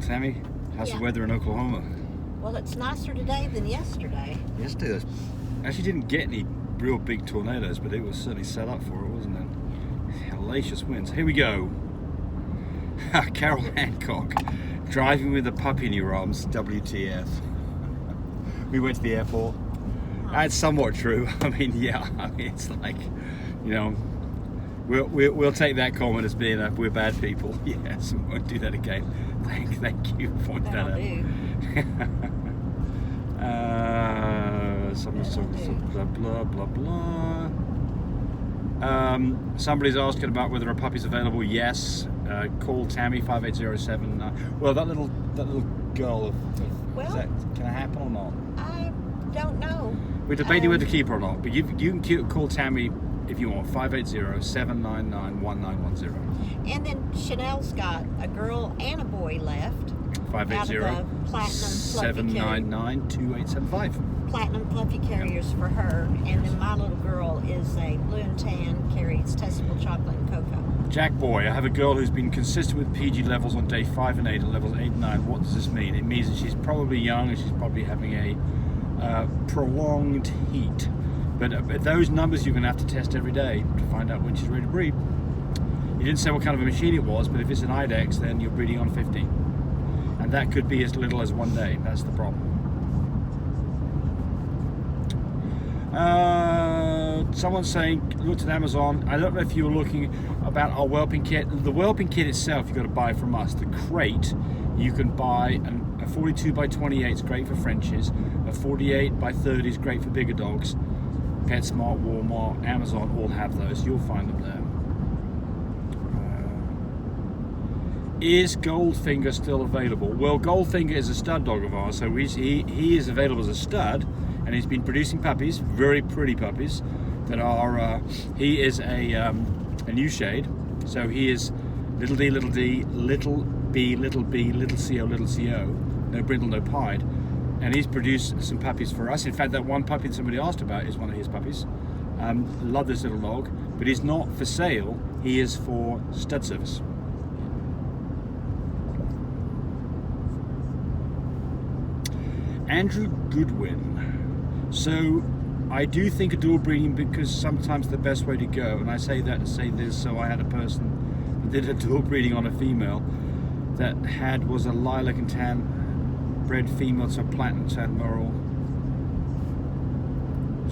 Tammy, how's the Yeah. weather in Oklahoma? Well, it's nicer today than yesterday. Yesterday actually didn't get any real big tornadoes, but it was certainly set up for it, wasn't it? Hellacious winds. Here we go. Carol Hancock, driving with a puppy in your arms, WTF. We went to the airport. That's somewhat true. I mean, yeah, it's like, you know, we'll take that comment as being we're bad people. Yes, we won't do that again. Thank you for pointing that out. Some blah blah blah blah. Somebody's asking about whether a puppy's available. Yes. Call Tammy 58079. Well, that little girl. Can it happen or not? I don't know. We're debating whether to keep her or not. But you can call Tammy if you want. 580-799-1910. And then Chanel's got a girl and a boy left. 580-799-2875. Platinum fluffy carriers for her, and then my little girl is a blue and tan, carries testable chocolate and cocoa. Jack Boy, I have a girl who's been consistent with PG levels on day 5 and 8 and levels 8 and 9. What does this mean? It means that she's probably young and she's probably having a prolonged heat. But at those numbers you're going to have to test every day to find out when she's ready to breed. You didn't say what kind of a machine it was, but if it's an IDEX, then you're breeding on 50. And that could be as little as 1 day. That's the problem. Someone's saying, looked at Amazon. I don't know if you were looking about our whelping kit. The whelping kit itself, you've got to buy from us. The crate, you can buy a 42 by 28 is great for Frenchies. A 48 by 30 is great for bigger dogs. PetSmart, Walmart, Amazon all have those. You'll find them there. Is Goldfinger still available? Well, Goldfinger is a stud dog of ours, so he is available as a stud. And he's been producing puppies, very pretty puppies, that are, he is a new shade. So he is little d, little b, little co, no brindle, no pied. And he's produced some puppies for us. In fact, that one puppy that somebody asked about is one of his puppies. Love this little dog, but he's not for sale, he is for stud service. Andrew Goodwin. So I do think of dual breeding because sometimes the best way to go, and I say that to say this, so I had a person that did a dual breeding on a female that was a lilac and tan bred female to a platinum tan Mural.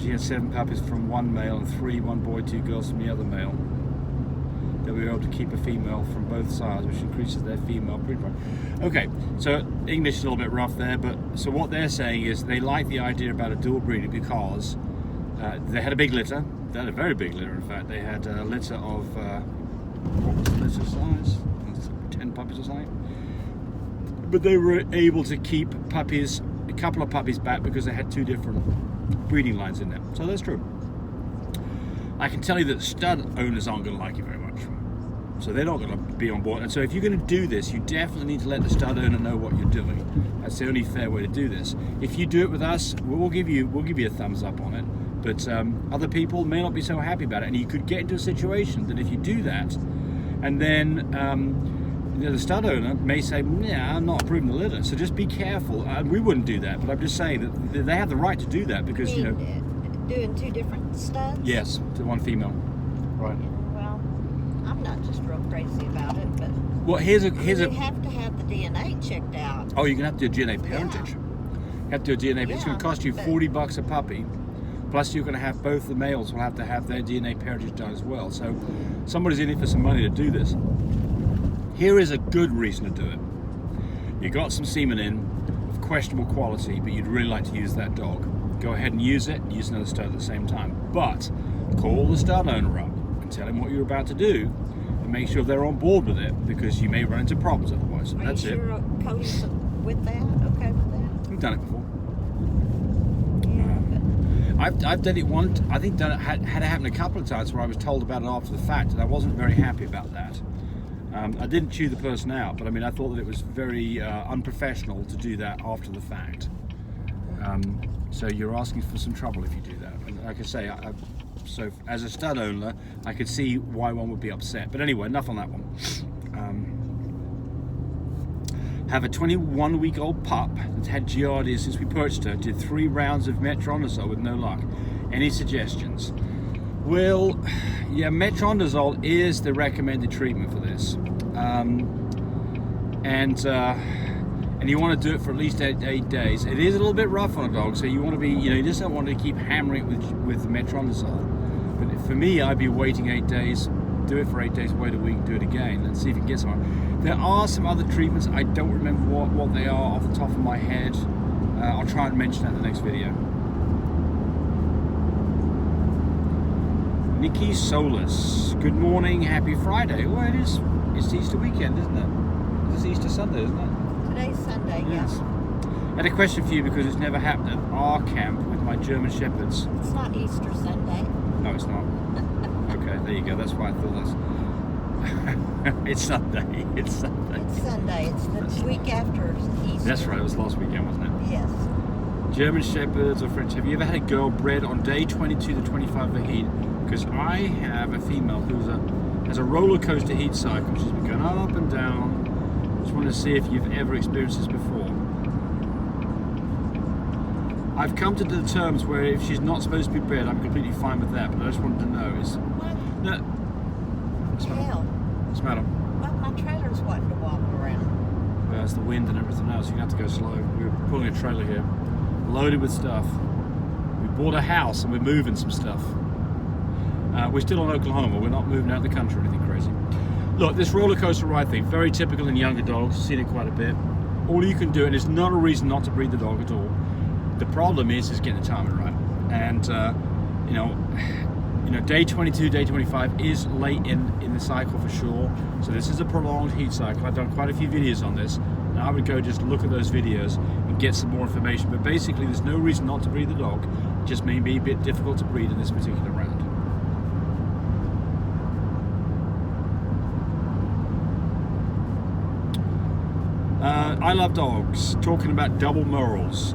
She had 7 puppies from one male and 3, one boy, 2 girls from the other male. That we were able to keep a female from both sides, which increases their female breed rate. Okay, so English is a little bit rough there, but so what they're saying is they like the idea about a dual breeding because they had a big litter. They had a very big litter, in fact. They had a litter of, what was the litter size? 10 puppies or something. But they were able to keep puppies, a couple of puppies back because they had 2 different breeding lines in there. So that's true. I can tell you that stud owners aren't going to like it very much. So they're not going to be on board. And so if you're going to do this, you definitely need to let the stud owner know what you're doing. That's the only fair way to do this. If you do it with us, we'll give you a thumbs up on it. But other people may not be so happy about it. And you could get into a situation that if you do that, and then the stud owner may say, yeah, I'm not approving the litter. So just be careful. We wouldn't do that, but I'm just saying that they have the right to do that because, you know. Doing 2 different studs? Yes, to one female. Right. Well, I'm not just real crazy about it, but well, you have to have the DNA checked out. Oh, you're gonna have to do DNA parentage. You have to do a DNA. It's gonna cost you $40 a puppy. Plus, you're gonna have both the males will have to have their DNA parentage done as well. So, somebody's in it for some money to do this. Here is a good reason to do it. You got some semen in of questionable quality, but you'd really like to use that dog. Go ahead and use it, and use another stud at the same time. But call the stud owner up and tell him what you're about to do, and make sure they're on board with it because you may run into problems otherwise. So that's it. Are you sure Cody's with that? Okay with that? We've done it before. Yeah, I've done it once. I think had it happened a couple of times where I was told about it after the fact, and I wasn't very happy about that. I didn't chew the person out, but I mean I thought that it was very unprofessional to do that after the fact. So you're asking for some trouble if you do that. And like I say, so as a stud owner, I could see why one would be upset. But anyway, enough on that one. Have a 21-week-old pup that's had Giardia since we purchased her. Did 3 rounds of metronidazole with no luck. Any suggestions? Well, yeah, metronidazole is the recommended treatment for this, and you want to do it for at least 8 days. It is a little bit rough on a dog, so you want to be, you just don't want to keep hammering it with the metronidazole. But for me, I'd be waiting 8 days, do it for 8 days, wait a week, do it again, and see if you can get someone. There are some other treatments. I don't remember what they are off the top of my head. I'll try and mention that in the next video. Nikki Solis, good morning, happy Friday. Well, it's Easter weekend, isn't it? It's Easter Sunday, isn't it? Today's Sunday, yes. I had a question for you because it's never happened at our camp with my German Shepherds. It's not Easter Sunday. No, it's not. Okay, there you go. That's why I thought that's... It's Sunday. It's Sunday. It's Sunday. It's the week after Easter. That's right. It was last weekend, wasn't it? Yes. German Shepherds or French. Have you ever had a girl bred on day 22 to 25 of heat? Because I have a female who has a roller coaster heat cycle. She's been going up and down. Just want to see if you've ever experienced this before. I've come to the terms where if she's not supposed to be bred, I'm completely fine with that. But I just wanted to know is What? no. Hell. What's the matter? Well, my trailer's wanting to walk around. Well, it's the wind and everything else. You're going to have to go slow. We're pulling a trailer here, loaded with stuff. We bought a house and we're moving some stuff. We're still in Oklahoma. We're not moving out of the country or anything crazy. Look, this roller coaster ride thing, very typical in younger dogs. Seen it quite a bit. All you can do, and it's not a reason not to breed the dog at all. The problem is getting the timing right. And day 22, day 25 is late in the cycle for sure. So this is a prolonged heat cycle. I've done quite a few videos on this, and I would go just look at those videos and get some more information. But basically, there's no reason not to breed the dog. It just may be a bit difficult to breed in this particular round. I love dogs. Talking about double Murals.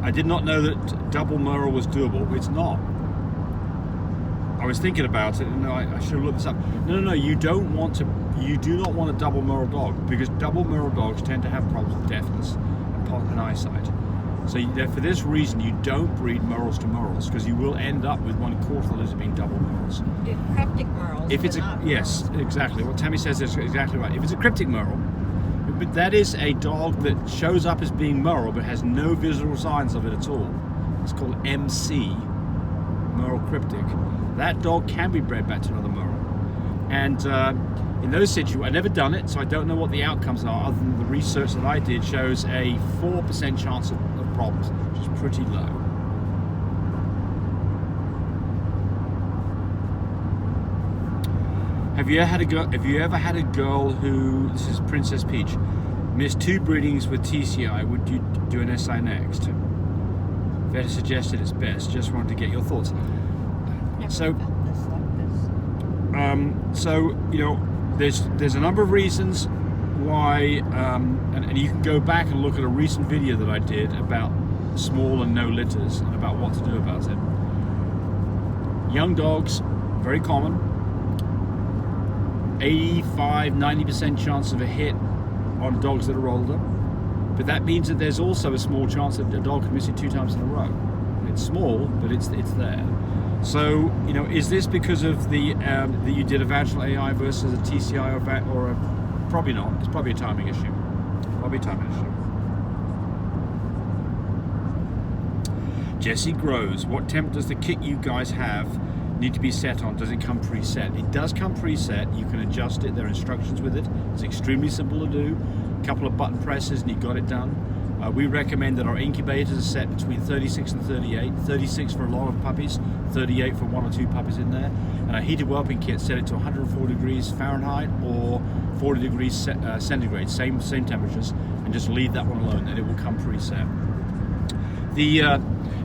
I did not know that double Mural was doable. It's not. I was thinking about it, and I should have looked this up. No. You do not want a double Mural dog, because double Mural dogs tend to have problems with deafness and eyesight. So for this reason, you don't breed Murals to Murals, because you will end up with 1/4 of the litter being double Murals. Do cryptic Murals. If it's yes, exactly. What Tammy says is exactly right. If it's a cryptic Mural, but that is a dog that shows up as being Mural but has no visual signs of it at all. It's called MC, Mural Cryptic. That dog can be bred back to another Mural. And in those situations, I've never done it, so I don't know what the outcomes are, other than the research that I did shows a 4% chance of problems, which is pretty low. Have you ever had a girl who, this is Princess Peach, missed 2 breedings with TCI? Would you do an SI next? Vet suggested it's best. Just wanted to get your thoughts. So, there's a number of reasons why, and you can go back and look at a recent video that I did about small and no litters and about what to do about it. Young dogs, very common. 85-90% chance of a hit on dogs that are older, but that means that there's also a small chance that a dog can miss it 2 times in a row. It's small, but it's there. So is this because of the that you did a vaginal AI versus a TCI or a probably not? It's probably a timing issue. Jesse Grows, what temp does the kit you guys have need to be set on? Does it come preset? It does come preset. You can adjust it. There are instructions with it. It's extremely simple to do. A couple of button presses and you got it done. We recommend that our incubators are set between 36 and 38. 36 for a lot of puppies, 38 for 1 or 2 puppies in there. And our heated whelping kit, set it to 104 degrees Fahrenheit or 40 degrees centigrade, same temperatures, and just leave that one alone, and it will come preset.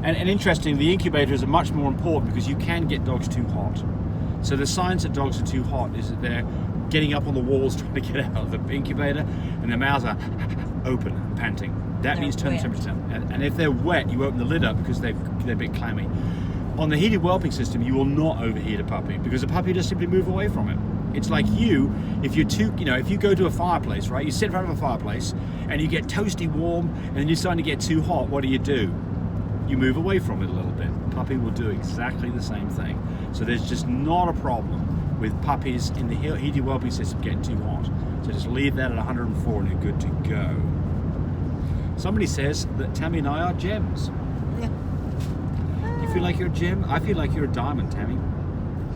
And interesting, the incubators are much more important because you can get dogs too hot. So the signs that dogs are too hot is that they're getting up on the walls trying to get out of the incubator, and their mouths are open and panting. That means turn the temperature down. And if they're wet, you open the lid up because they're a bit clammy. On the heated whelping system, you will not overheat a puppy because the puppy just simply move away from it. It's like if you're too, if you go to a fireplace, right? You sit in front of a fireplace and you get toasty warm and then you're starting to get too hot. What do? You move away from it a little bit. Puppy will do exactly the same thing. So there's just not a problem with puppies in the heated whelping system getting too hot. So just leave that at 104 and you're good to go. Somebody says that Tammy and I are gems. You feel like you're a gem? I feel like you're a diamond, Tammy.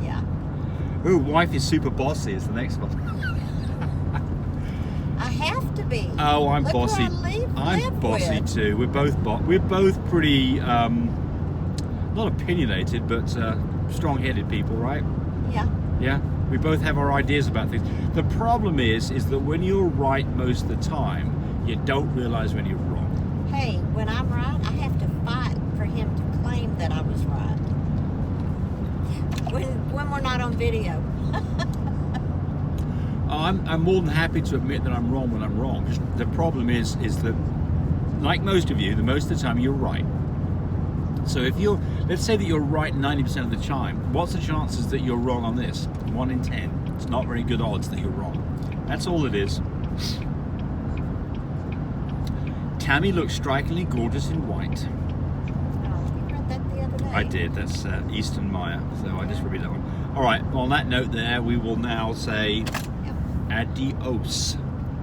Yeah. Ooh, wife is super bossy is the next one. I have to be. Oh, I'm Look bossy. I'm bossy with. too. We're both pretty not opinionated, but strong-headed people, right? Yeah. Yeah. We both have our ideas about things. The problem is that when you're right most of the time, you don't realize when you're wrong. Hey, when I'm right, I have to fight for him to claim that I was right. When we're not on video. I'm more than happy to admit that I'm wrong when I'm wrong. The problem is that, like most of you, most of the time you're right. So let's say that you're right 90% of the time, what's the chances that you're wrong on this? 1 in 10. It's not very good odds that you're wrong. That's all it is. Tammy looks strikingly gorgeous in white. Oh, you read that the other day. I did. That's Easton Meyer. So I just repeat that one. All right. On that note, there we will now say adios.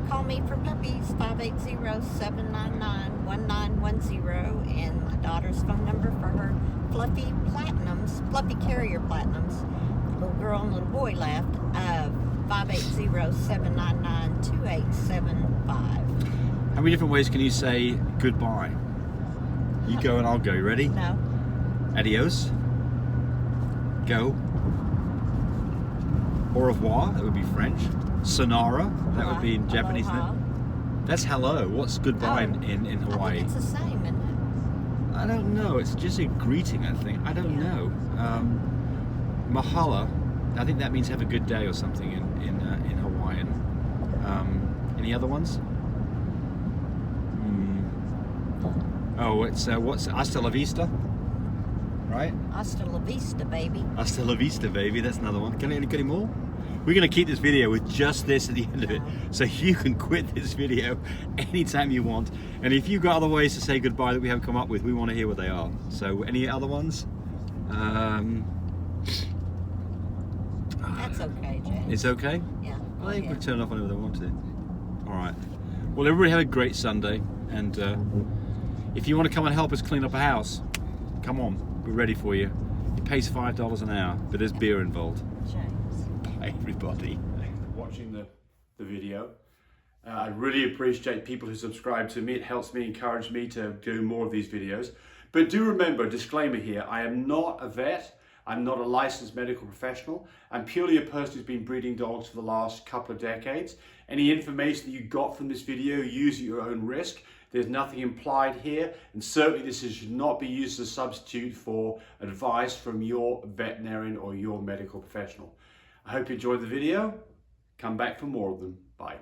Call me for puppies, 580-799-1910, and my daughter's phone number for her fluffy carrier platinums. The little girl and little boy left, 580-799-2875. How many different ways can you say goodbye? You go and I'll go. You ready? No. Adios. Go. Au revoir. That would be French. Sonara. That would be in Japanese. Aloha. That's hello. What's goodbye in Hawaii? I think it's the same, isn't it? I don't know. It's just a greeting, I think. I don't know. Mahalo. I think that means have a good day or something in Hawaiian. Any other ones? Oh, it's what's hasta la vista, right? Hasta la vista, baby. Hasta la vista, baby. That's another one. Can I get any more? We're going to keep this video with just this at the end of it, so you can quit this video anytime you want. And if you've got other ways to say goodbye that we haven't come up with, we want to hear what they are. So any other ones? That's okay, James. It's okay? Yeah. Well, they can turn it off whenever they want to. All right. Well, everybody have a great Sunday. And if you want to come and help us clean up a house, come on. We're ready for you. It pays $5 an hour, but there's beer involved. James. Bye, everybody. Thanks for watching the video. I really appreciate people who subscribe to me. It helps me, encourage me to do more of these videos. But do remember, disclaimer here, I am not a vet. I'm not a licensed medical professional. I'm purely a person who's been breeding dogs for the last couple of decades. Any information that you got from this video, use at your own risk. There's nothing implied here, and certainly this should not be used as a substitute for advice from your veterinarian or your medical professional. I hope you enjoyed the video. Come back for more of them. Bye.